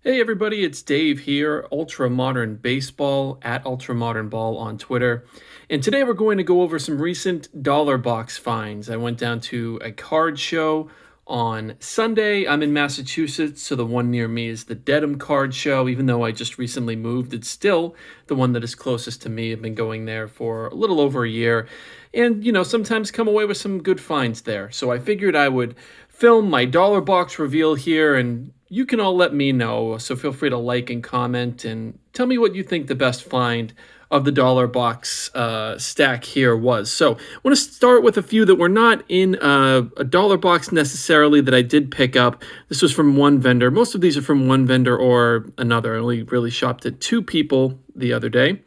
Hey everybody, it's Dave here, Ultra Modern Baseball at Ultra Modern Ball on Twitter. And today we're going to go over some recent dollar box finds. I went down to a card show on Sunday. I'm in Massachusetts, so the one near me is the Dedham Card Show. Even though I just recently moved, it's still the one that is closest to me. I've been going there for a little over a year. And, sometimes come away with some good finds there. So I figured I would film my dollar box reveal here, and you can all let me know. So feel free to like and comment and tell me what you think the best find of the dollar box stack here was. So I want to start with a few that were not in a dollar box necessarily that I did pick up. This was from one vendor. Most of these are from one vendor or another. I only really shopped at two people the other day.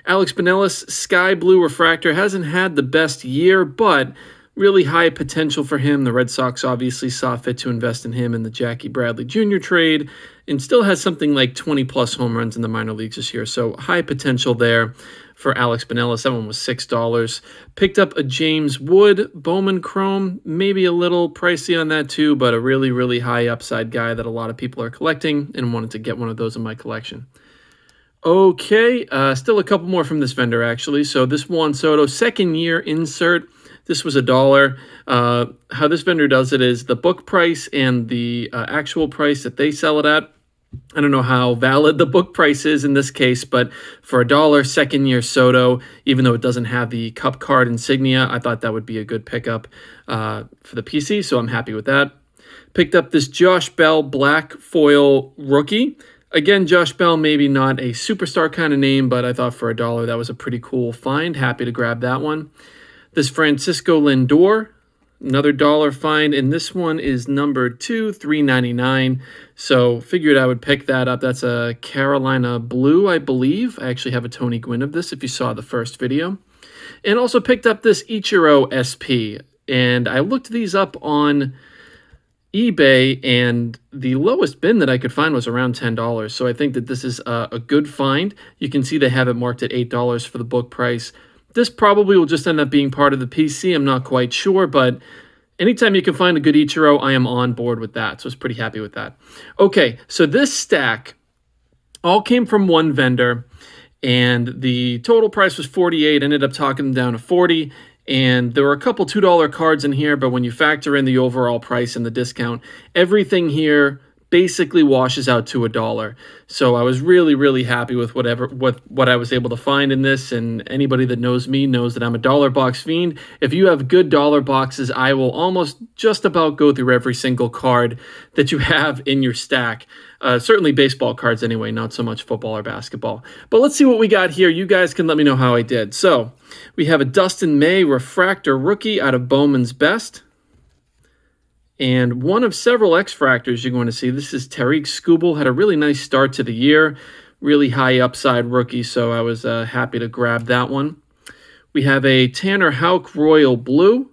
Alex Binelas, Sky Blue Refractor, hasn't had the best year, but really high potential for him. The Red Sox obviously saw fit to invest in him in the Jackie Bradley Jr. trade, and still has something like 20-plus home runs in the minor leagues this year. So high potential there for Alex Binelas. That one was $6. Picked up a James Wood Bowman Chrome, maybe a little pricey on that too, but a really, really high upside guy that a lot of people are collecting, and wanted to get one of those in my collection. Okay, still a couple more from this vendor, actually. So this Juan Soto, second year insert. This was $1. How this vendor does it is the book price and the actual price that they sell it at. I don't know how valid the book price is in this case, but for $1, second year Soto, even though it doesn't have the cup card insignia, I thought that would be a good pickup for the PC, so I'm happy with that. Picked up this Josh Bell black foil rookie. Again, Josh Bell, maybe not a superstar kind of name, but I thought for $1 that was a pretty cool find. Happy to grab that one. This Francisco Lindor, another dollar find, and this one is number 2, $3.99. So figured I would pick that up. That's a Carolina Blue, I believe. I actually have a Tony Gwynn of this if you saw the first video. And also picked up this Ichiro SP. And I looked these up on eBay, and the lowest bin that I could find was around $10. So I think that this is a good find. You can see they have it marked at $8 for the book price. This probably will just end up being part of the PC. I'm not quite sure, but anytime you can find a good Ichiro, I am on board with that. So I was pretty happy with that. Okay, so this stack all came from one vendor, and the total price was $48. Ended up talking them down to $40. And there were a couple $2 cards in here, but when you factor in the overall price and the discount, everything here basically washes out to $1. So I was really, really happy with what I was able to find in this. And anybody that knows me knows that I'm a dollar box fiend. If you have good dollar boxes, I will almost just about go through every single card that you have in your stack. Certainly baseball cards anyway, not so much football or basketball. But let's see what we got here. You guys can let me know how I did. So we have a Dustin May Refractor rookie out of Bowman's Best. And one of several X-Fractors you're going to see. This is Tariq Skubal. Had a really nice start to the year. Really high upside rookie, so I was happy to grab that one. We have a Tanner Houck Royal Blue.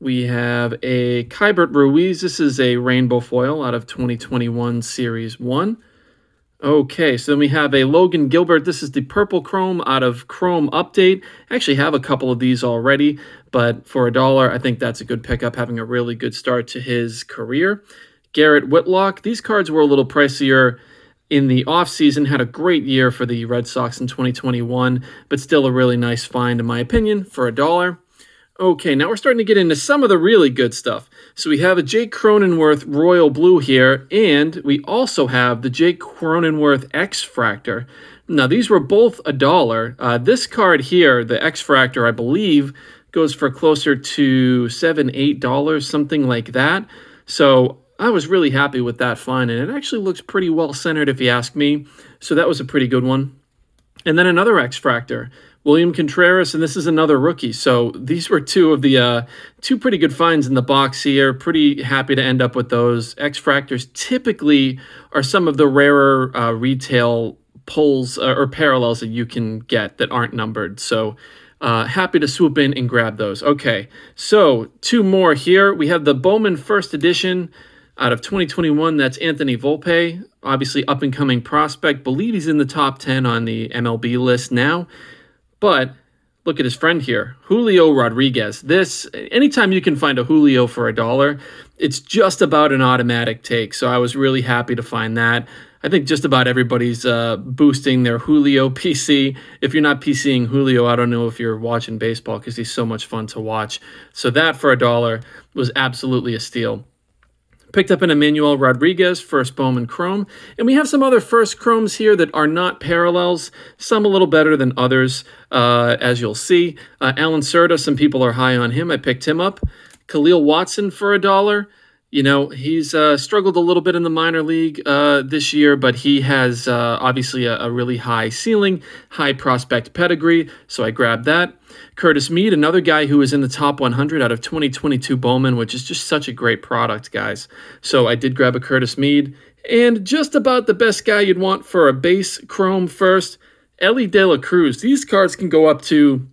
We have a Kybert Ruiz. This is a rainbow foil out of 2021 Series 1. Okay, so then we have a Logan Gilbert. This is the Purple Chrome out of Chrome Update. I actually have a couple of these already, but for $1, I think that's a good pickup, having a really good start to his career. Garrett Whitlock. These cards were a little pricier in the offseason. Had a great year for the Red Sox in 2021, but still a really nice find, in my opinion, for $1. Okay, now we're starting to get into some of the really good stuff. So we have a Jake Cronenworth Royal Blue here, and we also have the Jake Cronenworth X-Fractor. Now, these were both $1. This card here, the X-Fractor, I believe, goes for closer to $7, $8, something like that. So I was really happy with that find, and it actually looks pretty well centered if you ask me. So that was a pretty good one. And then another X-Fractor, William Contreras, and this is another rookie. So these were two of the two pretty good finds in the box here. Pretty happy to end up with those. X-Fractors typically are some of the rarer retail pulls or parallels that you can get that aren't numbered. So happy to swoop in and grab those. Okay, so two more here. We have the Bowman First Edition out of 2021, that's Anthony Volpe, obviously up-and-coming prospect. Believe he's in the top 10 on the MLB list now. But Look at his friend here, Julio Rodriguez. This, anytime you can find a Julio for a dollar, it's just about an automatic take. So I was really happy to find that. I think just about everybody's boosting their Julio PC. If you're not PCing Julio, I don't know if you're watching baseball because he's so much fun to watch. So that for a dollar was absolutely a steal. Picked up an Emmanuel Rodriguez, first Bowman Chrome. And we have some other first Chromes here that are not parallels, some a little better than others, as you'll see. Alan Serta, some people are high on him. I picked him up. Khalil Watson for a dollar. You know, he's struggled a little bit in the minor league this year, but he has obviously a really high ceiling, high prospect pedigree, so I grabbed that. Curtis Mead, another guy who is in the top 100 out of 2022 Bowman, which is just such a great product, guys. So I did grab a Curtis Mead, and just about the best guy you'd want for a base Chrome first, Ellie De La Cruz. These cards can go up to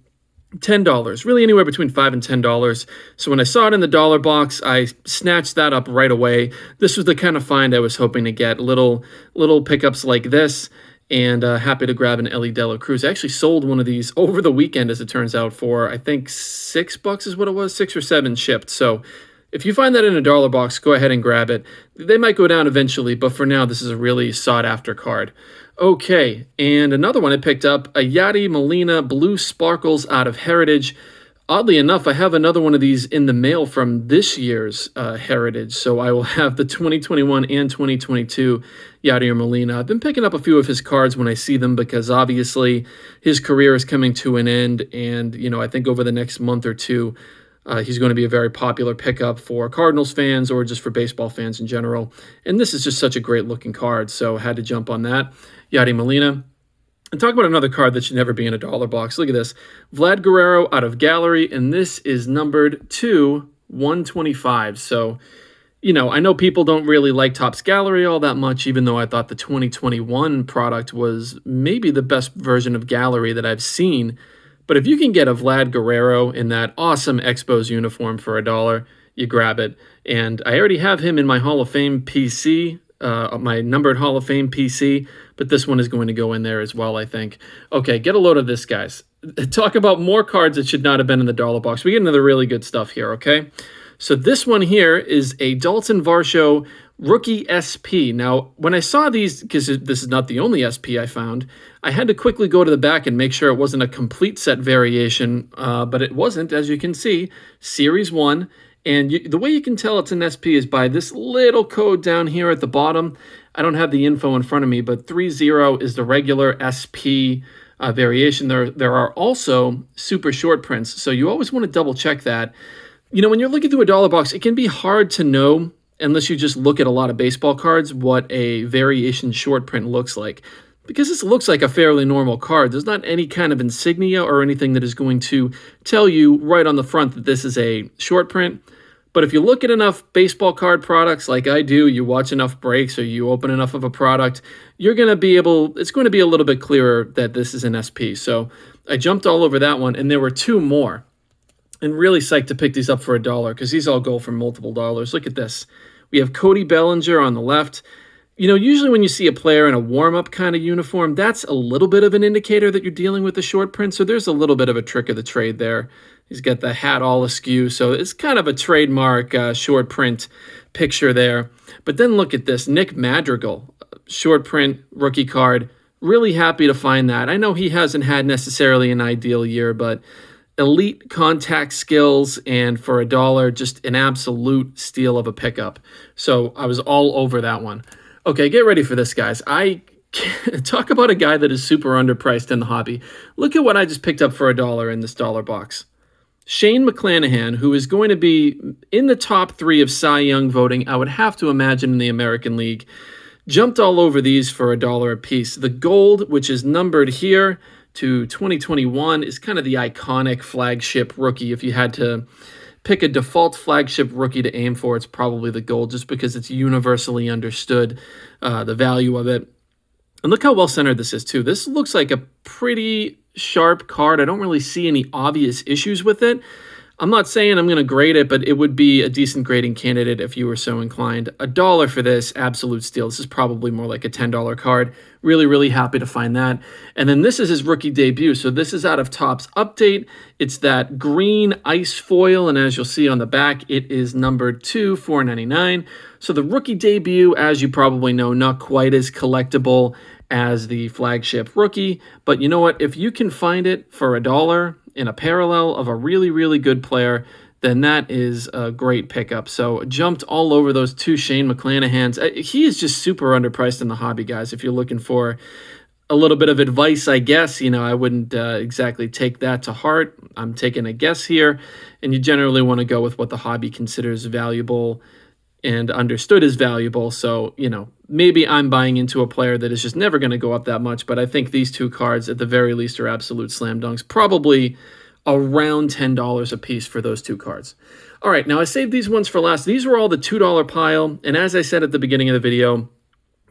$10, really anywhere between $5 and $10. So when I saw it in the dollar box, I snatched that up right away. This was the kind of find I was hoping to get, little pickups like this, and happy to grab an Ellie De La Cruz. I actually sold one of these over the weekend, as it turns out, for I think $6 is what it was, 6 or 7 shipped. So if you find that in a dollar box, go ahead and grab it. They might go down eventually, but for now, this is a really sought-after card. Okay, and another one I picked up, a Yadi Molina Blue Sparkles out of Heritage. Oddly enough, I have another one of these in the mail from this year's Heritage, so I will have the 2021 and 2022 Yadier Molina. I've been picking up a few of his cards when I see them because obviously his career is coming to an end, and you know, I think over the next month or two, he's going to be a very popular pickup for Cardinals fans or just for baseball fans in general. And this is just such a great looking card, so I had to jump on that. Yadi Molina. And talk about another card that should never be in a dollar box. Look at this. Vlad Guerrero out of Gallery, and this is numbered to 125. So, you know, I know people don't really like Topps Gallery all that much, even though I thought the 2021 product was maybe the best version of Gallery that I've seen. But if you can get a Vlad Guerrero in that awesome Expos uniform for a dollar, you grab it. And I already have him in my Hall of Fame PC, my numbered Hall of Fame PC, but this one is going to go in there as well, I think. Okay, get a load of this, guys. Talk about more cards that should not have been in the dollar box. We get into the really good stuff here, okay? So this one here is a Dalton Varsho Rookie SP. Now, when I saw these, because this is not the only SP I found, I had to quickly go to the back and make sure it wasn't a complete set variation, but it wasn't, as you can see, Series 1. And the way you can tell it's an SP is by this little code down here at the bottom. I don't have the info in front of me, but 30 is the regular SP variation. There are also super short prints, so you always want to double check that. You know, when you're looking through a dollar box, it can be hard to know, unless you just look at a lot of baseball cards, what a variation short print looks like. Because this looks like a fairly normal card, there's not any kind of insignia or anything that is going to tell you right on the front that this is a short print. But if you look at enough baseball card products like I do, you watch enough breaks or you open enough of a product, you're going to be able, it's going to be a little bit clearer that this is an SP. So I jumped all over that one, and there were 2 more. And really psyched to pick these up for a dollar because these all go for multiple dollars. Look at this. We have Cody Bellinger on the left. You know, usually when you see a player in a warm-up kind of uniform, that's a little bit of an indicator that you're dealing with a short print. So there's a little bit of a trick of the trade there. He's got the hat all askew. So it's kind of a trademark short print picture there. But then look at this. Nick Madrigal, short print rookie card. Really happy to find that. I know he hasn't had necessarily an ideal year, but elite contact skills, and for a dollar, just an absolute steal of a pickup. So I was all over that one. Okay, get ready for this, guys. I talk about a guy that is super underpriced in the hobby. Look at what I just picked up for a dollar in this dollar box. Shane McClanahan, who is going to be in the top 3 of Cy Young voting, I would have to imagine, in the American League. Jumped all over these for a dollar a piece. The gold, which is numbered here to 2021, is kind of the iconic flagship rookie. If you had to pick a default flagship rookie to aim for, it's probably the gold, just because it's universally understood, the value of it. And look how well centered this is too. This looks like a pretty sharp card. I don't really see any obvious issues with it. I'm not saying I'm going to grade it, but it would be a decent grading candidate if you were so inclined. A dollar for this, absolute steal. This is probably more like a $10 card. Really, really happy to find that. And then this is his rookie debut. So this is out of Topps Update. It's that green ice foil. And as you'll see on the back, it is numbered to $4.99. So the rookie debut, as you probably know, not quite as collectible as the flagship rookie. But you know what? If you can find it for $1 in a parallel of a really, really good player, then that is a great pickup. So jumped all over those two Shane McClanahans. He is just super underpriced in the hobby, guys. If you're looking for a little bit of advice, I guess, I wouldn't exactly take that to heart. I'm taking a guess here, and you generally want to go with what the hobby considers valuable and understood as valuable. So, maybe I'm buying into a player that is just never going to go up that much, but I think these two cards at the very least are absolute slam dunks. Probably around $10 a piece for those two cards. All right, now I saved these ones for last. These were all the $2 pile, and as I said at the beginning of the video,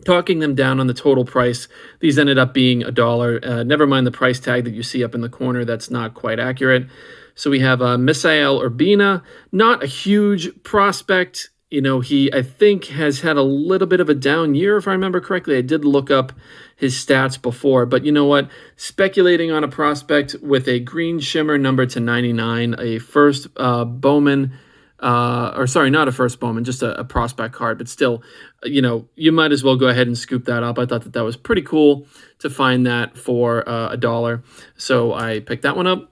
talking them down on the total price, these ended up being $1. Never mind the price tag that you see up in the corner. That's not quite accurate. So we have Misael Urbina, not a huge prospect. He, I think, has had a little bit of a down year, if I remember correctly. I did look up his stats before, but you know what? Speculating on a prospect with a green shimmer number to 99, a first Bowman, or sorry, not a first Bowman, just a prospect card, but still, you might as well go ahead and scoop that up. I thought that was pretty cool to find that for $1. So I picked that one up.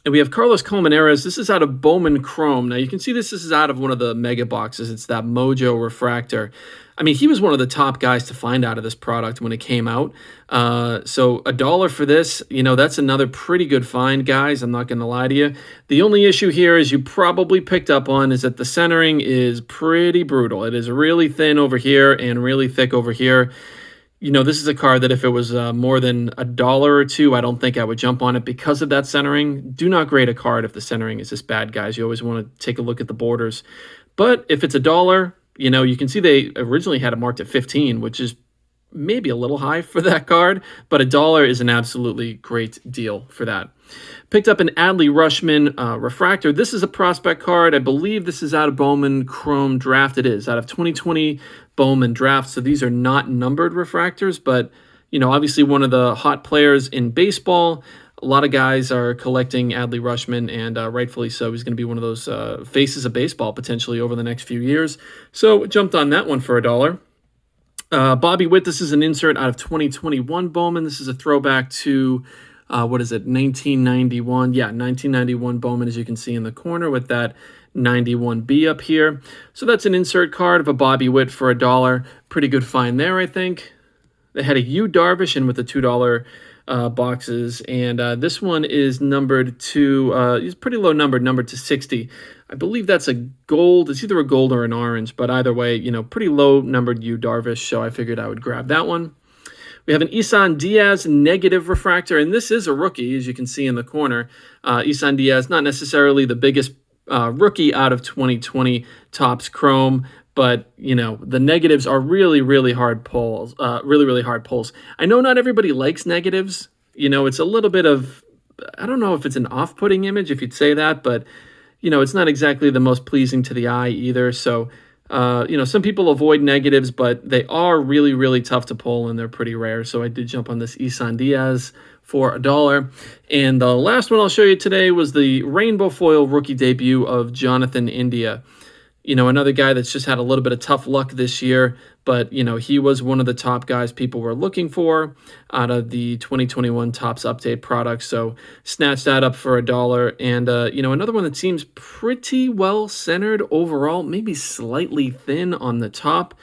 And we have Carlos Colmenares. This is out of Bowman Chrome. Now, you can see this is out of one of the mega boxes. It's that Mojo Refractor. I mean, he was one of the top guys to find out of this product when it came out. So $1 for this, that's another pretty good find, guys. I'm not going to lie to you. The only issue here, as you probably picked up on, is that the centering is pretty brutal. It is really thin over here and really thick over here. This is a card that if it was more than $1 or $2, I don't think I would jump on it because of that centering. Do not grade a card if the centering is this bad, guys. You always want to take a look at the borders. But if it's $1, you can see they originally had it marked at 15, which is maybe a little high for that card, but $1 is an absolutely great deal for that. Picked up an Adley Rushman Refractor. This is a prospect card. I believe this is out of Bowman Chrome Draft. It is out of 2020 Bowman Draft. So these are not numbered refractors, but obviously one of the hot players in baseball. A lot of guys are collecting Adley Rushman, and rightfully so. He's going to be one of those faces of baseball potentially over the next few years. So jumped on that one for $1. Bobby Witt, this is an insert out of 2021 Bowman. This is a throwback to, 1991? Yeah, 1991 Bowman, as you can see in the corner with that 91B up here. So that's an insert card of a Bobby Witt for $1. Pretty good find there, I think. They had a Yu Darvish in with the $2 boxes, and this one is numbered to, it's pretty low numbered to 60. I believe that's a gold. It's either a gold or an orange, but either way, pretty low numbered Yu Darvish, so I figured I would grab that one. We have an Isan Diaz negative refractor, and this is a rookie, as you can see in the corner. Isan Diaz, not necessarily the biggest rookie out of 2020 Topps Chrome, but the negatives are really, really hard pulls. Really hard pulls. I know not everybody likes negatives. It's a little bit of, I don't know if it's an off-putting image, if you'd say that, but it's not exactly the most pleasing to the eye either. So, some people avoid negatives, but they are really, really tough to pull, and they're pretty rare. So I did jump on this Isan Diaz for $1. And the last one I'll show you today was the rainbow foil rookie debut of Jonathan India. Another guy that's just had a little bit of tough luck this year, but, he was one of the top guys people were looking for out of the 2021 Topps Update products. So snatched that up for $1. And, another one that seems pretty well centered overall, maybe slightly thin on the top.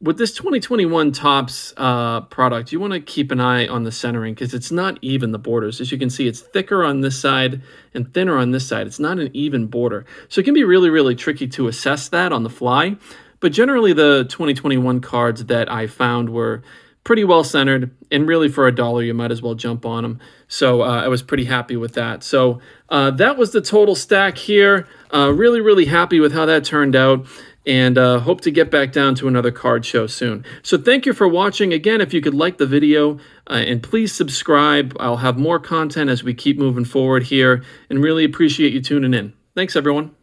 With this 2021 Topps product, you want to keep an eye on the centering because it's not even the borders. As you can see, it's thicker on this side and thinner on this side. It's not an even border. So it can be really, really tricky to assess that on the fly. But generally, the 2021 cards that I found were pretty well centered, and really for $1, you might as well jump on them. So I was pretty happy with that. So that was the total stack here. Really, really happy with how that turned out. And hope to get back down to another card show soon. So thank you for watching. Again, if you could like the video and please subscribe. I'll have more content as we keep moving forward here, and really appreciate you tuning in. Thanks, everyone.